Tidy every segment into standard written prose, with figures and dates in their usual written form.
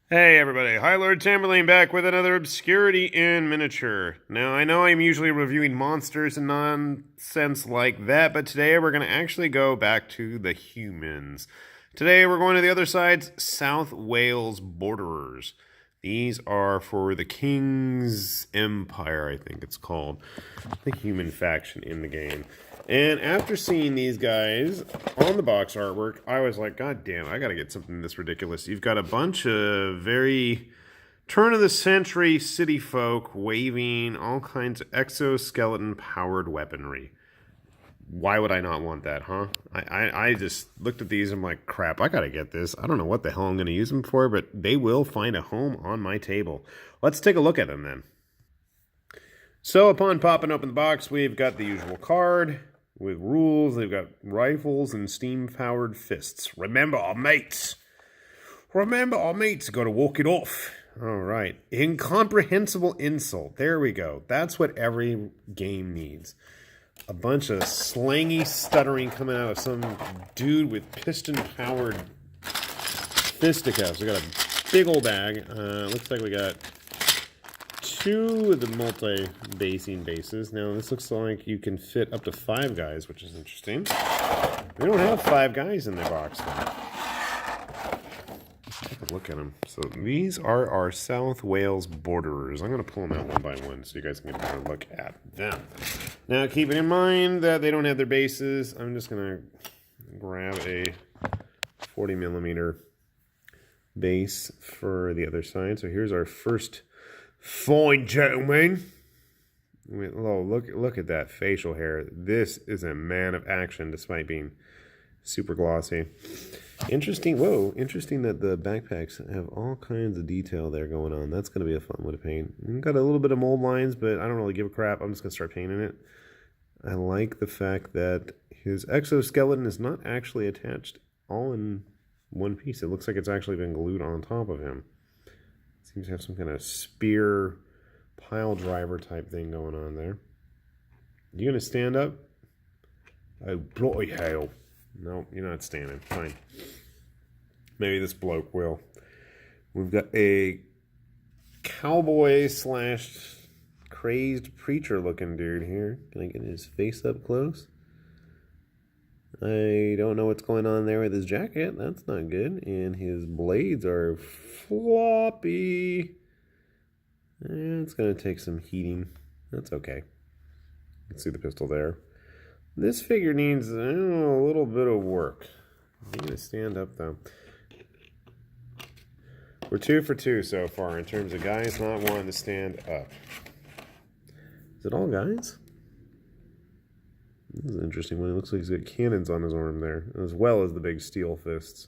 Hey everybody, High Lord Tamberlane back with another Obscurity in Miniature. Now, I know I'm usually reviewing monsters and nonsense like that, but today we're going to actually go back to the humans. Today we're going to the other side's South Wales Borderers. These are for the King's Empire, I think it's called. The human faction in the game. And after seeing these guys on the box artwork, I was like, God damn, I gotta get something this ridiculous. You've got a bunch of very turn-of-the-century city folk waving all kinds of exoskeleton-powered weaponry. Why would I not want that, huh? I just looked at these and I'm like, crap, I gotta get this. I don't know what the hell I'm gonna use them for, but they will find a home on my table. Let's take a look at them then. So upon popping open the box, we've got the usual card with rules. They've got rifles and steam-powered fists. Remember our mates. Remember our mates. Got to walk it off. All right. Incomprehensible insult. There we go. That's what every game needs. A bunch of slangy stuttering coming out of some dude with piston-powered fisticuffs. We got a big old bag. Looks like we got two of the multi-basing bases. Now, this looks like you can fit up to 5 guys, which is interesting. We don't have 5 guys in the box, though. Take a look at them. So these are our South Wales Borderers. I'm going to pull them out one by one so you guys can get a better look at them. Now, keeping in mind that they don't have their bases, I'm just going to grab a 40mm base for the other side. So here's our first fine gentleman. Oh, look at that facial hair. This is a man of action despite being super glossy. Interesting. Whoa, interesting that the backpacks have all kinds of detail there going on. That's going to be a fun one to paint. Got a little bit of mold lines, but I don't really give a crap. I'm just going to start painting it. I like the fact that his exoskeleton is not actually attached all in one piece. It looks like it's actually been glued on top of him. Seems to have some kind of spear pile driver type thing going on there. You gonna stand up? Oh, bloody hell. No, you're not standing. Fine. Maybe this bloke will. We've got a cowboy slash crazed preacher looking dude here. Can I get his face up close? I don't know what's going on there with his jacket. That's not good. And his blades are floppy. It's going to take some heating. That's okay. You can see the pistol there. This figure needs a little bit of work. I'm going to stand up, though. We're 2 for 2 so far in terms of guys not wanting to stand up. Is it all guys? This is an interesting one. It looks like he's got cannons on his arm there, as well as the big steel fists.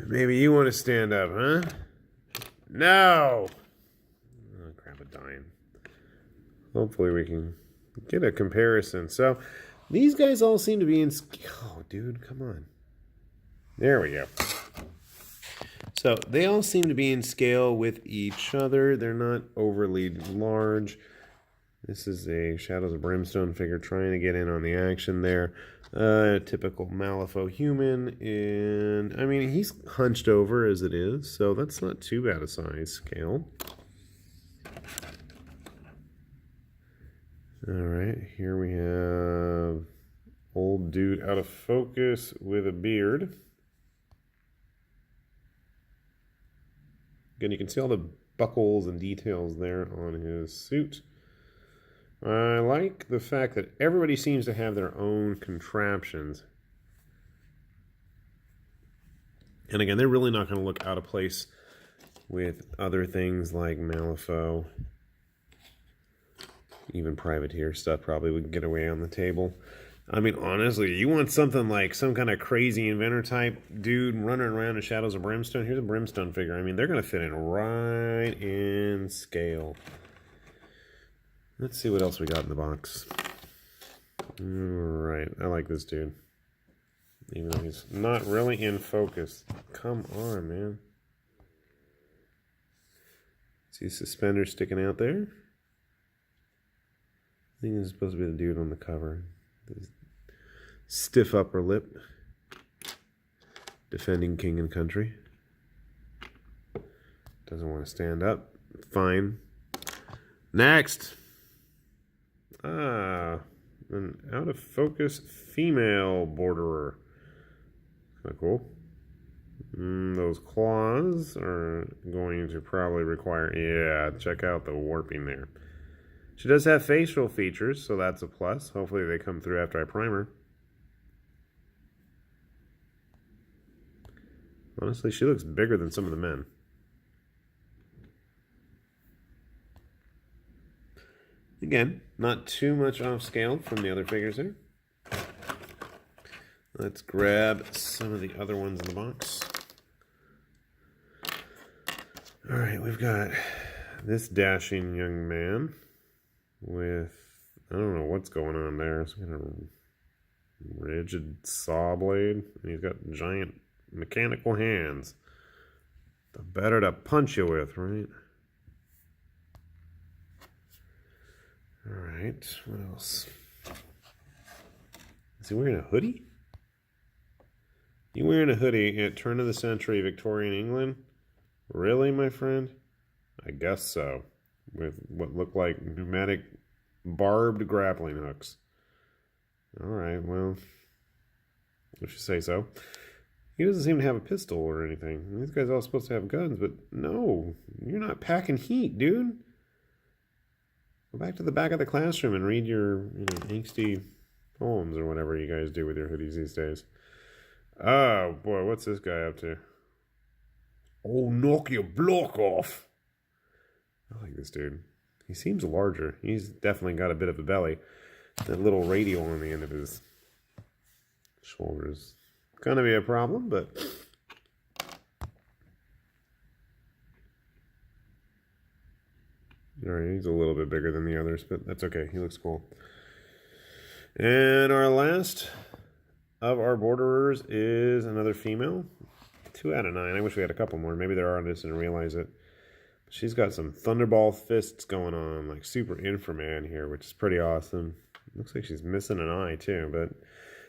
Maybe you want to stand up, huh? No! Oh, crap, I'm dying. Hopefully we can get a comparison. So, these guys all seem to be in... Oh, dude, come on. There we go. So, they all seem to be in scale with each other. They're not overly large. This is a Shadows of Brimstone figure trying to get in on the action there. Typical Malifaux human. And, I mean, he's hunched over as it is, so that's not too bad a size scale. Alright, here we have old dude out of focus with a beard. Again, you can see all the buckles and details there on his suit. I like the fact that everybody seems to have their own contraptions. And again, they're really not going to look out of place with other things like Malifaux. Even privateer stuff probably would get away on the table. I mean, honestly, you want something like some kind of crazy inventor type dude running around in Shadows of Brimstone? Here's a Brimstone figure. I mean, they're going to fit in right in scale. Let's see what else we got in the box. Alright, I like this dude. Even though he's not really in focus. Come on, man. See suspenders sticking out there? I think this is supposed to be the dude on the cover. This stiff upper lip. Defending king and country. Doesn't want to stand up. Fine. Next. An out of focus female borderer. Kind of cool. Those claws are going to probably require... Yeah, check out the warping there. She does have facial features, so that's a plus. Hopefully they come through after I prime her. Honestly, she looks bigger than some of the men. Again, not too much off scale from the other figures here. Let's grab some of the other ones in the box. Alright, we've got this dashing young man with, I don't know what's going on there. Some kind of rigid saw blade. And he's got giant mechanical hands. The better to punch you with, right? Alright, what else? Is he wearing a hoodie? You wearing a hoodie at turn of the century Victorian England? Really, my friend? I guess so. With what look like pneumatic barbed grappling hooks. Alright, well, if you say so. He doesn't seem to have a pistol or anything. These guys are all supposed to have guns, but no, you're not packing heat, dude. Go back to the back of the classroom and read your angsty poems or whatever you guys do with your hoodies these days. Oh, boy, what's this guy up to? Oh, knock your block off. I like this dude. He seems larger. He's definitely got a bit of a belly. That little radial on the end of his shoulders. Gonna be a problem, but... Alright, he's a little bit bigger than the others, but that's okay. He looks cool. And our last of our borderers is another female. 2 out of 9. I wish we had a couple more. Maybe there are artists and realize it. But she's got some thunderball fists going on, like super inframan here, which is pretty awesome. Looks like she's missing an eye too, but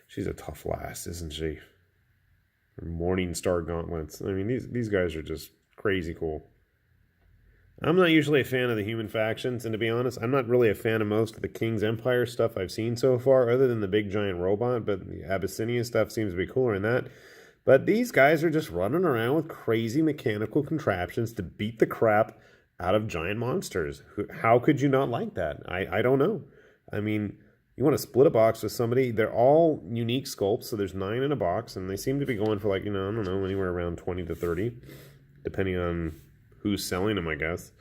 she's a tough lass, isn't she? Her Morning Star gauntlets. I mean, these guys are just crazy cool. I'm not usually a fan of the human factions, and to be honest, I'm not really a fan of most of the King's Empire stuff I've seen so far, other than the big giant robot, but the Abyssinia stuff seems to be cooler than that. But these guys are just running around with crazy mechanical contraptions to beat the crap out of giant monsters. How could you not like that? I don't know. I mean, you want to split a box with somebody, they're all unique sculpts, so there's 9 in a box, and they seem to be going for like, I don't know, anywhere around 20 to 30, depending on who's selling them, I guess.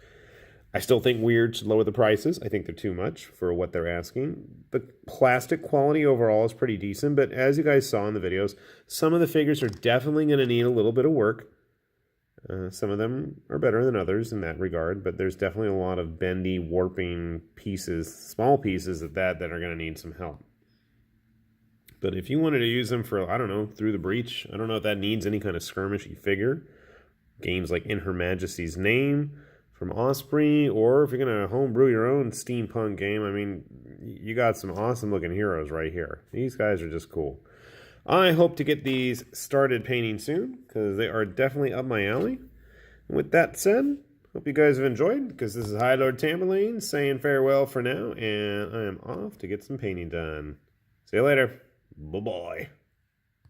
I still think Wyrd should lower the prices. I think they're too much for what they're asking. The plastic quality overall is pretty decent, but as you guys saw in the videos, some of the figures are definitely going to need a little bit of work. Some of them are better than others in that regard, but there's definitely a lot of bendy, warping pieces, small pieces of that are going to need some help. But if you wanted to use them for, I don't know, Through the Breach, I don't know if that needs any kind of skirmishy figure. Games like In Her Majesty's Name from Osprey, or if you're going to homebrew your own steampunk game, I mean, you got some awesome looking heroes right here. These guys are just cool. I hope to get these started painting soon, because they are definitely up my alley. And with that said, hope you guys have enjoyed, because this is High Lord Tamerlane saying farewell for now, and I am off to get some painting done. See you later. Bye-bye.